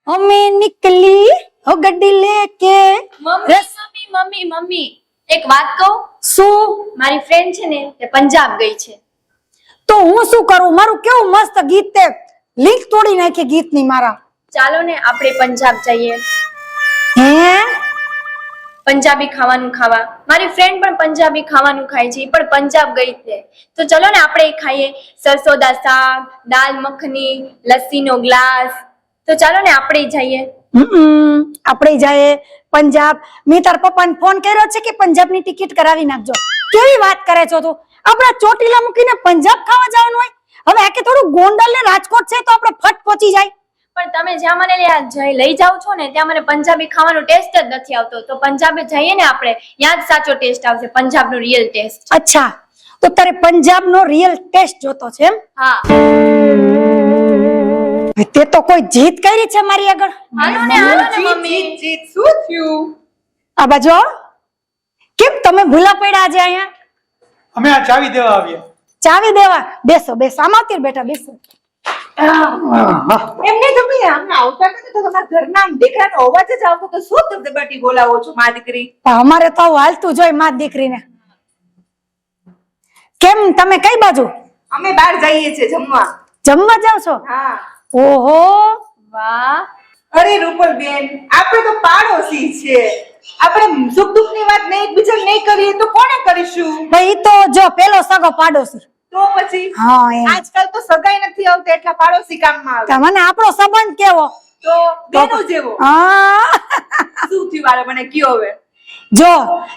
हमें निकली हो गड्डी लेके મમ્મી મમ્મી મમ્મી મમ્મી એક વાત કહું શું મારી ફ્રેન્ડ છે ને તે પંજાબ ગઈ છે તો હું શું કરું મારું કેવું મસ્ત ગીત તે લિંક તોડી નાખી ગીતની મારા ચાલો ને આપણે પંજાબ જઈએ હે પંજાબી ખાવાનું ખાવા મારી ફ્રેન્ડ પણ પંજાબી ખાવાનું ખાય છે ઈ પણ પંજાબ ગઈ છે તો ચલો ને આપણે ખાઈએ સરસોદા શાક દાલ મખની લસ્સીનો ગ્લાસ તો ચાલો ને આપણે જઈએ આપણે જાય પંજાબ મેં તાર પપ્પાને ફોન કર્યો છે કે પંજાબની ટિકિટ કરાવી નાખજો કેવી વાત કરે છો તું આપણા ચોટીલા મૂકીને પંજાબ ખાવા જવાનું હોય હવે આ કે થોડું ગોંડલ ને રાજકોટ છે તો આપણે ફટ પહોંચી જાય પણ તમે જ્યાં મને લઈ જાવ છો ને ત્યાં મને પંજાબી ખાવાનો ટેસ્ટ જ નથી આવતો તો પંજાબે જઈએ ને આપણે ત્યાં જ સાચો ટેસ્ટ આવશે પંજાબનો રિયલ ટેસ્ટ અચ્છા તો તારે પંજાબનો રિયલ ટેસ્ટ જોતો છે એમ હા તે તો કોઈ જીત કરી છે મારી આગળ હાલો ને મમ્મી જીત શું થયું? આ બાજુ આવો. કેમ તમે ભૂલા પડ્યા આજે અહીંયા અમે આ ચાવી દેવા આવ્યા. ચાવી દેવા બેસો બેસો આમ આવતી બેટા બેસો એમ નહીં તમે આમ આવતા નથી તો તમારા ઘરના આમ દીકરાનો અવાજ જ આવતો તો શું ધબધબાટી બોલાવો છો મા દીકરી? પણ અમારે તો આવું હાલતું જોઈ માં દીકરીને કેમ તમે કઈ બાજુ અમે બહાર જઈએ છીએ જમવા. જમવા જાવ છો હા. ઓહો વાહ અરે રૂપલબેન આપણે તો પાડોશી છે આપણે સુખ દુઃખ ની વાત નહીં એકબીજા નહીં કરીએ તો કોને કરીશું? ભાઈ ઈ તો જો પેલો સગો પાડોશી તો પછી હા એમ આજકાલ તો સગાઈ નથી આવતી એટલા પાડોશી કામમાં આવે તો મને આપણો સંબંધ કેવો તો બેનો જેવો. હા શું થયું વાળો મને કયો હવે? જો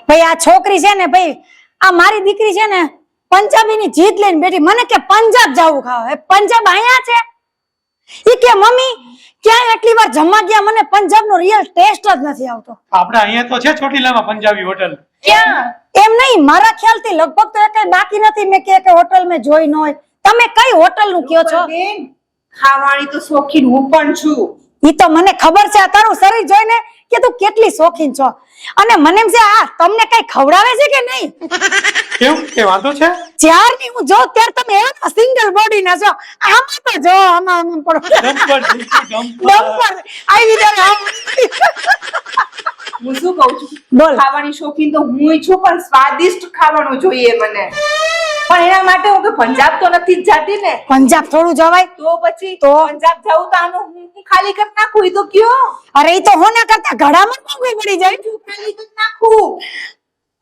ભાઈ આ છોકરી છે ને ભાઈ આ મારી દીકરી છે ને પંજાબીની જીત લઈને બેઠી મને કે પંજાબ જાવું ખાવા પંજાબ અહીંયા છે ઈ કે મમ્મી ક્યાં એટલી વાર જમવા ગયા મને પંજાબનો રિયલ ટેસ્ટ જ નથી આવતો આપણે અહીંયા તો છે ચોટીલામાં પંજાબી હોટલ. ક્યાં એમ નહીં મારા ખ્યાલથી લગભગ તો એકેય બાકી નથી મેં કે હોટલ મેં જોઈ ન હોય તમે કઈ હોટલ નું કયો છો રૂપલબેન, ખાવાની તો શોખીન હું પણ છું. ઈ તો મને ખબર છે આ તારું શરીર જોઈને કે તું કેટલી શોખીન છો અને મને એમ છે આ તમને કઈ ખવડાવે છે કે નહીં કેમ કે વાંધો છે? જ્યારની હું જો ત્યાર તમે એવા સિંગલ બોડી ના છો આમાં તો જો આમાં પડો ડમ્પર, ડમ્પર. ડમ્પર આવી જાય આમ હું શું કહું છું બોલ. ખાવાની શોખીન તો હુંય છું પણ સ્વાદિષ્ટ ખાવાનું જોઈએ મને પણ એના માટે હું કે પંજાબ તો નથી જ જાતી ને પંજાબ થોડું જવાય તો પછી તો? પંજાબ જાઉં તો આનો હું ખાલી કરી નાખું ઈ તો કયો અરે ઈ તો હોના કરતા ઘડામાં મોંઘી પડી જાય ખાલી કરી નાખું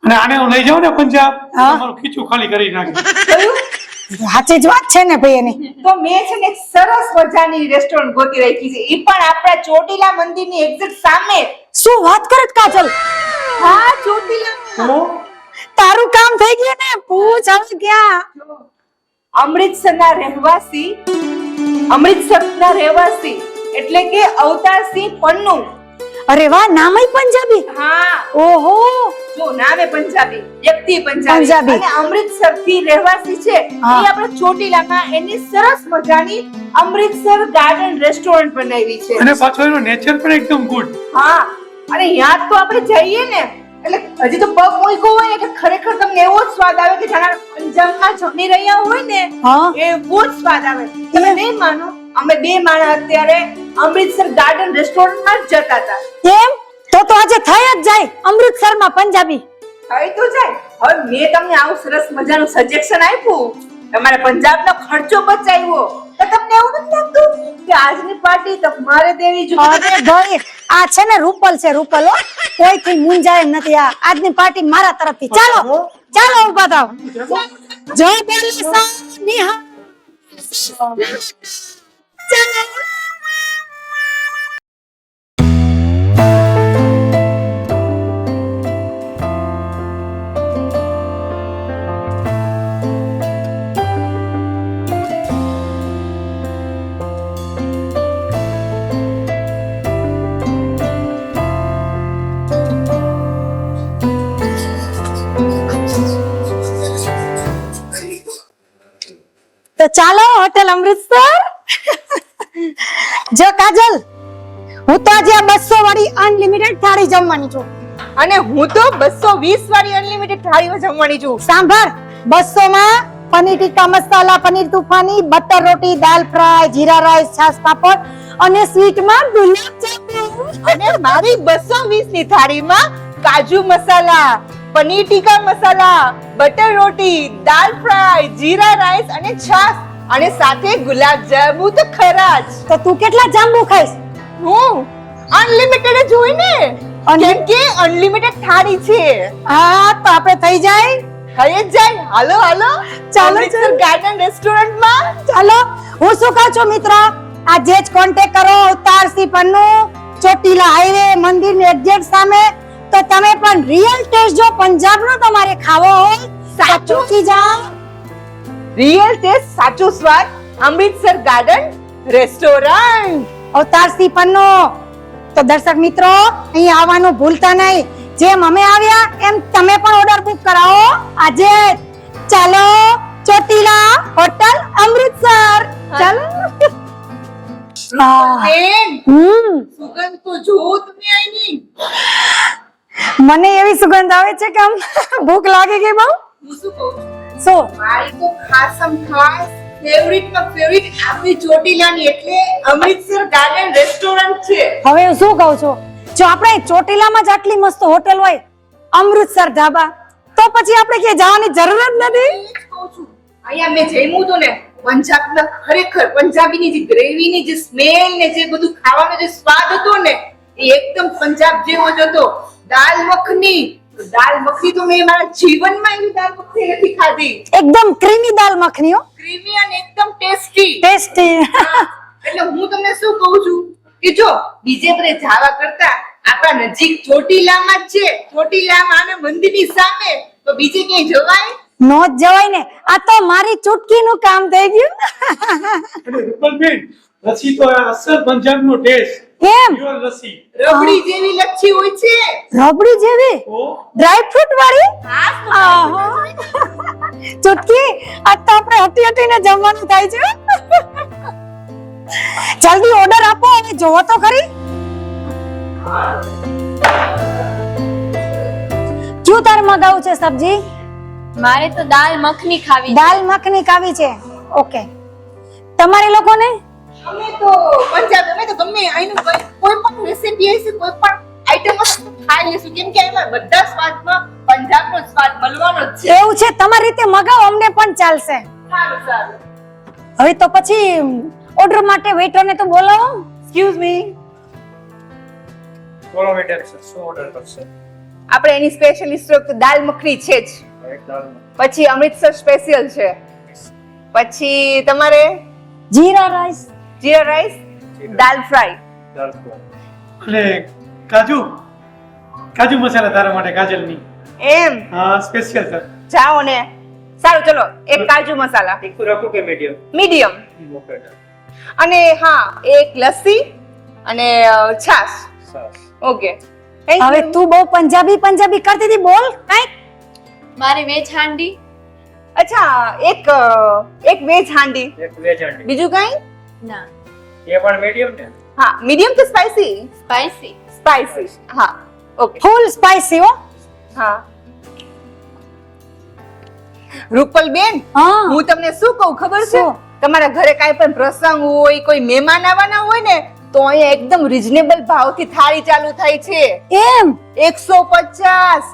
અને આને હું લઈ જાઉં ને પંજાબ હા. તમારું ખીચું ખાલી કરી નાખે. કયું? સાચી જ વાત છે ને ભાઈ એની તો મેં છે ને એક સરસ મજાની રેસ્ટોરન્ટ ગોતી રાખી છે ઈ પણ આપણા ચોટીલા મંદિરની એક્ઝેક્ટ સામે. શું વાત કરે છે કાજલ હા ચોટીલા તો તારું કામ થઈ ગયું ને પૂછ હવે ક્યાં અમૃતસરના રહેવાસી એટલે કે અવતારસિંહ પન્નુ. અરે વાહ નામય પંજાબી હા ઓહો જો નામે પંજાબી વ્યક્તિ પંજાબી. પંજાબી અને અમૃતસર થી રહેવાસી છે હા. એ આપણા ચોટીલામાં એની સરસ મજાની અમૃતસર ગાર્ડન રેસ્ટોરન્ટ બનાવી છે. અને પાછો એનો નેચર પણ એકદમ ગુડ. હા અને યાદ તો આપણે જઈએ ને એટલે હજી તો પગ મૂક્યો હોય ને એટલે ખરેખર તમને એવો જ સ્વાદ આવે કે જાણે પંજાબમાં જમી રહ્યા હોય ને હા એવો જ સ્વાદ આવે. તમે નહીં માનો અમે બે માણસ અત્યારે અમૃતસર ગાર્ડન રેસ્ટોરન્ટમાં જ જતા હતા. એમ તો આજે થઈ જ જાય અમૃતસરમાં પંજાબી હવે તો જાય. હવે મેં તમને આવું સરસ મજાનું સજેશન આપ્યું તમારે પંજાબનો ખર્ચો બચાવ્યો તો તમને એવું નથી લાગતું કે આજની પાર્ટી તમારે દેવી જોઈએ? અરે ભાઈ આ છે ને રૂપલ છે રૂપલ હો કોઈથી મુંજાય એમ નથી આ આજની પાર્ટી મારા તરફથી ચાલો ચાલો ઉભા થાવ જય બોલે નિહા ચાલો તો ચાલો હોટેલ અમૃતસર જો કાજલ હું તો આજે 200 વાળી અનલિમિટેડ થાળી જમવાની છું અને હું તો 220 વાળી અનલિમિટેડ થાળીઓ જમવાની છું. સાંભળ 200 માં પનીર ટિક્કા મસાલા પનીર તુફાની બટર રોટી દાલ ફ્રાય જીરા રાઈસ છાસ પાપડ અને સ્વીટમાં ગુલાબજાંબુ. અને મારી 220 ની થાળીમાં કાજુ મસાલા, પનીર ટીકા મસાલા, બટર રોટી, દાલ ફ્રાય, જીરા રાઈસ અને છાશ અને સાથે ગુલાબજાંબુ તો ખરા જ. તો તું કેટલા જાંબુ ખાઈશ? હું અનલિમિટેડ જ હોય ને, કેમ કે અનલિમિટેડ થાળી છે. હા તો આપણે થઈ જાય. થઈ જ જાય. હાલો હાલો ચાલો, અમૃતસર ચાલો. ગાર્ડન રેસ્ટોરન્ટમાં. ચાલો હું શું કહું છું મિત્ર, આજે જ કોન્ટેક્ટ કરો ઉતારસી પન્નું, ચોટીલા હાઈવે મંદિરની એક્ઝેક્ટ સામે. તો તમે પણ રિયલ ટેસ્ટ જો પંજાબનો તમારે ખાવો હોય સાચું? તો પહોંચી જાઓ. રિયલ ટેસ્ટ, સાચો સ્વાદ, અમૃતસર ગાર્ડન રેસ્ટોરન્ટ. અવતારસી પન્નો. તો દર્શક મિત્રો અહીં આવવાનું ભૂલતા નહીં. જેમ અમે આવ્યા એમ તમે પણ ઓર્ડર બુક કરાવો આજે જ. ચાલો ચોટીલા હોટલ અમૃતસર. ચાલો. બેન, સુગંધ તો જોવો તમે આની. મને એવી સુગંધ આવે છે કે આમ ભૂખ લાગી ગઈ બહુ. હું શું કહું છું, શું? મારી તો ખાસમ ખાસ ફેવરિટમાં ફેવરિટ આપણી ચોટીલાની એટલે અમૃતસર ગાર્ડન રેસ્ટોરન્ટ છે. હવે હું શું કહું છું, જો આપણે ચોટીલામાં જ આટલી મસ્ત હોટેલ હોય અમૃતસર ધાબા, તો પછી આપણે ક્યાંય જવાની જરૂર જ નથી. એ જ કહું છું. અહીંયા મેં જમ્યું હતું ને, પંજાબના ખરેખર પંજાબીની જે ગ્રેવીની જે સ્મેલ ને જે બધું ખાવાનો જે સ્વાદ હતો ને, એ એકદમ પંજાબ જેવો જ હતો. દાલ મખની, દાલ મખની તો મેં મારા જીવનમાં એવી દાલ મખની નથી ખાધી. એકદમ ક્રીમી દાલ મખની હો, ક્રીમી અને એકદમ ટેસ્ટી. ટેસ્ટી. એટલે હું તમને શું કહું છું કે જો બીજે બધે જવા કરતા આપણા નજીક ચોટીલામાં જ છે, ચોટીલામાં અને મંદિરની સામે, તો બીજે ક્યાંય જવાય? નો જ જવાય ને. આ તો મારી ચૂટકીનું કામ થઈ ગયું. અરે રૂપલબેન, લસ્સી તો આ અસલ પંજાબનો ટેસ્ટ. કેમ? પ્યોર લસ્સી. રબડી જેવી લચ્છી હોય છે. રબડી જેવી ઓ ડ્રાય ફ્રૂટ વાળી. હા, આહા. ચૂટકી આજ તો આપણે હટી હટીને જમવાનું થાય છે. જલ્દી ઓર્ડર આપો અને જોવો તો ખરી. શું તારે મગાવું છે સબ્જી? મારે તો દાલ મખની ખાવી છે. દાલ મખની ખાવી છે. ઓકે. તમારે લોકોને? અમે તો પંજાબ, અમે તો ગમે અહીંનું કોઈ પણ રેસીપી હશે, કોઈ પણ આઈટમ હશે તો ખાઈ લેશું, કેમ કે એમાં બધા સ્વાદમાં પંજાબનો સ્વાદ મળવાનો જ છે. એવું છે, તમારી રીતે મગાવો, અમને પણ ચાલશે. સારું સારું. હવે તો પછી ઓર્ડર માટે વેઇટરને તો બોલાવો. એક્સક્યુઝ મી, બોલો વેટર, શું ઓર્ડર કરશે? આપણે એની સ્પેશિયલિસ્ટ દાલ મખની છે જ, એક દાલ પછી અમૃતસર સ્પેશિયલ છે, પછી તમારે જીરા રાઈસ. જીરા રાઈસ, દાલ ફ્રાય. દાલ ફ્રાય. એટલે કાજુ મસાલા તારા માટે કાજલની. એમ હા, સ્પેશિયલ સર. જાઓ ને. સારું, ચલો એક કાજુ મસાલા તીખું રાખું કે મીડિયમ? Medium, okay. અને હા એક લસ્સી અને છાશ. ઓકે, થેન્ક હવે યુ. તું બહુ પંજાબી પંજાબી કરતી હતી, બોલ કઈક. મારે વેજ હાંડી. અચ્છા, એક વેજ હાંડી. એક વેજ હાંડી. બીજું કઈ? ના, એ પણ મીડિયમ ને? હા, મીડિયમ કે સ્પાઈસી? સ્પાઈસી. સ્પાઈસી. હા, ઓકે. ફૂલ સ્પાઈસી હો. હા. રૂપલબેન, હા. હું તમને શું કહું ખબર છે? શું? તમારા ઘરે કાંઈ પણ પ્રસંગ હોય, કોઈ મહેમાન આવવાના હોય ને, તો અહીંયા એકદમ રીઝનેબલ ભાવથી થાળી ચાલુ થાય છે. એમ? 150,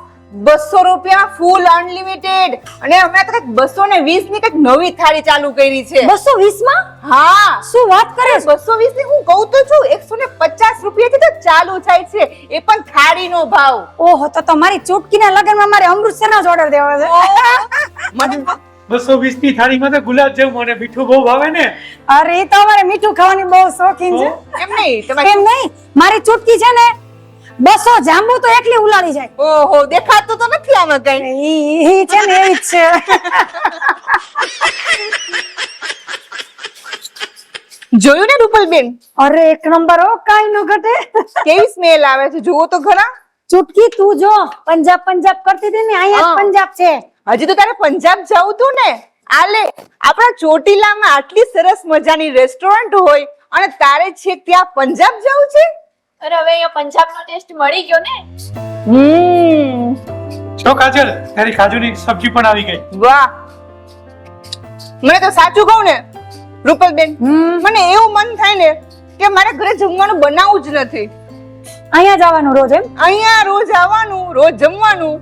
200 રૂપિયા ફૂલ અનલિમિટેડ. અને હમણાં તો કંઈક 220 ની કંઈક નવી થાળી ચાલુ કરી છે. 220 માં? હા, શું વાત કરે છે? 220 ની હું કહું તો છું, 150 રૂપિયાથી તો ચાલુ થાય છે, એ પણ થાળીનો ભાવ. ઓહો, તો તમારી ચૂટકીના લગનમાં મારે અમૃતસરનો જ ઓર્ડર દેવો છે. મને 220 ની થાળીમાં તો ગુલાબજાંબુ અને મીઠું બહુ ભાવે ને. અરે એ તો અમારે મીઠું ખાવાની બહુ શોખીન છે. એમ નહીં, તમારે એમ નહીં, મારી ચૂટકી છે ને 200 જાંબુ તો એકલી ઉલાળી જાય. ઓહો, દેખાતું તો નથી આમાં કઈ. ઈ છે ને એવી જ છે. જોયું ને રૂપલબેન, અરે એક નંબર હો, કાઈ ન ઘટે. કેવી સ્મેલ આવે છે, જુઓ તો ખરા. ચૂટકી તું જો પંજાબ પંજાબ કરતી હતી ને, અહીંયા હા. જ પંજાબ છે. હજી તો તારે પંજાબ જવું તું ને. આલે આપણા ચોટીલામાં આટલી સરસ મજાની રેસ્ટોરન્ટ હોય અને તારે છેક ત્યાં પંજાબ જવું છે. અરે હવે અહીંયા પંજાબનો ટેસ્ટ મળી ગયો ને. જો કાજલ, તારી કાજુની સબ્જી પણ આવી ગઈ. વાહ, મને તો સાચું કહું ને રૂપલબેન, મને એવું મન થાય ને કે મારે ઘરે જમવાનું બનાવવું જ નથી. અહીંયા જવાનું રોજ એમ? અહીંયા રોજ આવવાનું, રોજ જમવાનું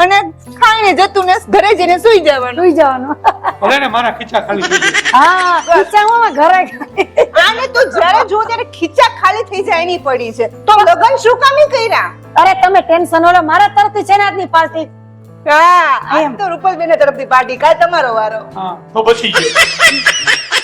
અને ખાઈને જતું ને ઘરે જઈને સુઈ જવાનું. સુઈ જવાનું. ભલે ને મારા ખીચા ખાલી થઈ જાય. હા ખીચામાં ઘરે આને તો જ્યારે જો ત્યારે ખીચા ખાલી થઈ જાય એની પડી છે. તો લગન શું કામ કર્યા? અરે તમે ટેન્શન ઓલો મારા તરફથી છે ને આજની પાર્ટી. હા, આજ તો રૂપલબેન તરફથી પાર્ટી, કાલ તમારો વારો. હા તો પછી ગયો.